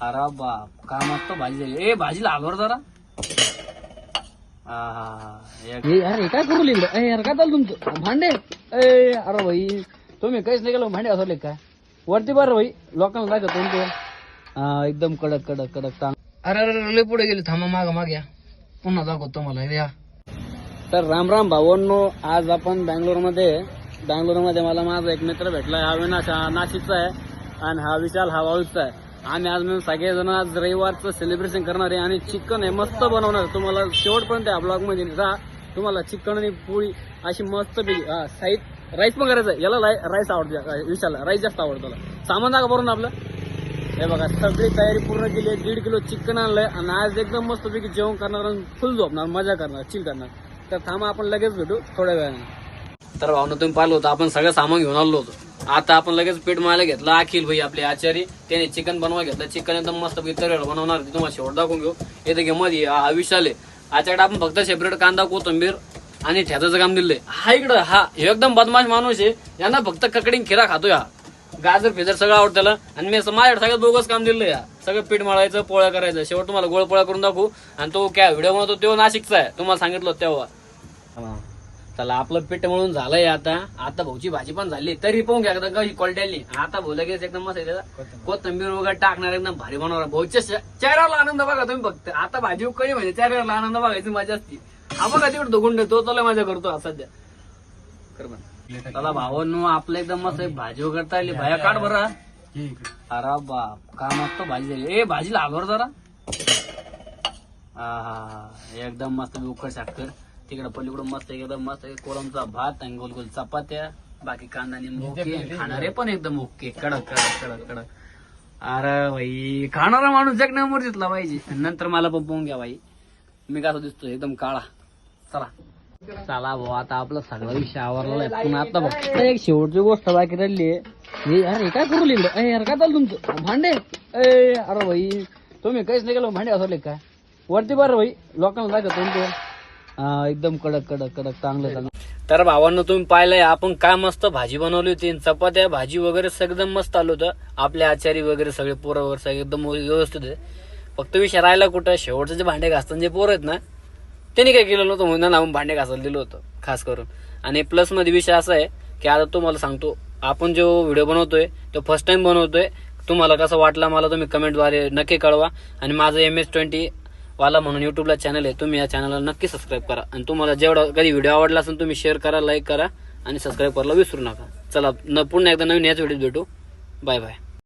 अरे बाप काय मस्त भाजी झाली. ए भाजी लागवर जरा. अरे काय करू लिहिलं यार, काय चालू तुमचं भांडे. अरे भाई तुम्ही काहीच नाही केलं, भांडे असले काय वरती बरं भाई, लोकांना जायचं तुमचं. हा एकदम कडक कडक कडक चांग. अरे अरे लय पुढे गेले, थांबा माग माग या, पुन्हा दाखवतो तुम्हाला या. तर राम राम भावांनो, आज आपण बँगलोरमध्ये मला माझा एक मित्र भेटला. हा अविनाश हा नाशिकचा आहे आणि हा विशाल हा वाळूचा आहे. आम्ही आज मिळून सगळेजण आज रविवारचं सेलिब्रेशन करणार आहे आणि चिकन आहे मस्त बनवणार. तुम्हाला शेवटपर्यंत या ब्लॉग मध्ये राहा, तुम्हाला चिकन आणि पोळी अशी मस्त साईड राईस पण करायचं. याला राईस आवडते, विशालला राईस जास्त आवडतो. त्याला सामान दाखवा भरून आपलं. हे बघा सगळी तयारी पूर्ण केली आहे. 1.5 किलो चिकन आणलंय आणि आज एकदम मस्तपैकी जेवण करणार आणि फुल झोपणार, मजा करणार, चिल करणार. तर थांबा आपण लगेच भेटू थोड्या वेळाने. तर भावना तुम्ही पाहिलं होतं, आपण सगळं सामान घेऊन आलो होतो. आता आपण लगेच पीठ मळायला घेतलं. अखिल भाई आपले आचारी त्याने चिकन बनवा घेतलं. चिकन एकदम मस्त तरीवर बनवणार, तुम्हाला शेवट दाखवून घेऊ. येते घे मध्ये हा विशाल आहे. आच्याकडे आपण फक्त सेपरेट कांदा कोथिंबीर आणि ठ्याचं काम दिलंय. हा इकडं हा एकदम बदमाश माणूस आहे, यांना फक्त ककडीन खिरा खातोय. हा गाजर फिजर सगळं आवडतं त्याला. आणि मी माझ्याकडे सगळं बोगस काम दिलंय. सगळं पीठ मळायचं, पोळ्या करायचं. शेवट तुम्हाला गोळ पोळ्या करून दाखवू. आणि तो काय व्हिडिओ बनवतो तो नाशिकचा आहे, तुम्हाला सांगितलं तेव्हा. चला आपलं पीठ मळून झालंय. आता भाऊची भाजी पण झाली. तरी पाहून घ्या कशी क्वालिटी आली. आता भाऊ लगेच एकदम मस्त कोथिंबीर वगैरे टाकणार, एकदम भारी बनवणार. भाऊच्या चेहऱ्याला आनंद बघा तुम्ही फक्त. आता भाजी उकळी म्हणजे चेहऱ्याला आनंद बघायची मजा असती. हा बघा तिकडे दोघुंड तो चला मजा करतो सध्या. चला भावांनो आपलं एकदम मस्त भाजी वगैरे आली. भाया काढ बरं. अरे बाप काय मस्त भाजी झाली. ए भाजी लागवर जरा. एकदम मस्त उकळ साखर. तिकडे पलीकडून मस्त एकदम मस्त कोळंबचा भात आणि गोल गोल चपात्या, बाकी कांदा ओके. खाणारे पण एकदम ओके, कडक कडक कडक कडक. अरे भाई खाणारा माणूस एक नंबर दिसला पाहिजे. नंतर मला पण पाहून घ्या भाई मी कसा दिसतो, एकदम काळा. चला चला भाऊ आता आपलं सगळा विषय आवरलेला आहे. पण आता फक्त एक शेवटची गोष्ट बाकी राहिली आहे. अरे काय करू लिहिलं यार, काय चालू तुमचं भांडे. अरे भाई तुम्ही काहीच नाही केलं, भांडे असले काय वरती बरं भाई, लोकांना जायचं तुमचं. एकदम कडक कडक कडक चांगलं चांगलं. तर भावांनो तुम्ही पाहिलंय आपण काय मस्त भाजी बनवली होती. चपात्या भाजी वगैरे सगळं मस्त आलं होतं. आपले आचारी वगैरे सगळे पोरं वगैरे सगळे एकदम व्यवस्थित आहे. फक्त विषय राहिला कुठं, शेवटचं जे भांडे घासताना जे पोरं आहेत ना त्यांनी काय केलं नव्हतं, म्हणून आपण भांडे घासायला दिलं होतं खास करून. आणि प्लस मध्ये विषय असा आहे की आता तुम्हाला सांगतो, आपण जो व्हिडिओ बनवतोय तो फर्स्ट टाइम बनवतोय. तुम्हाला कसं वाटला मला तुम्ही कमेंटद्वारे नक्की कळवा. आणि माझं MS20 वाला म्हणून युट्यूबला चॅनल आहे, तुम्ही या चॅनलला नक्की सबस्क्राईब करा. आणि तुम्हाला जेवढा कधी व्हिडिओ आवडला असेल तुम्ही शेअर करा, लाईक करा आणि सबस्क्राईब करायला विसरू नका. चला पुन्हा एकदा नवीन याच व्हिडिओत भेटू. Bye bye.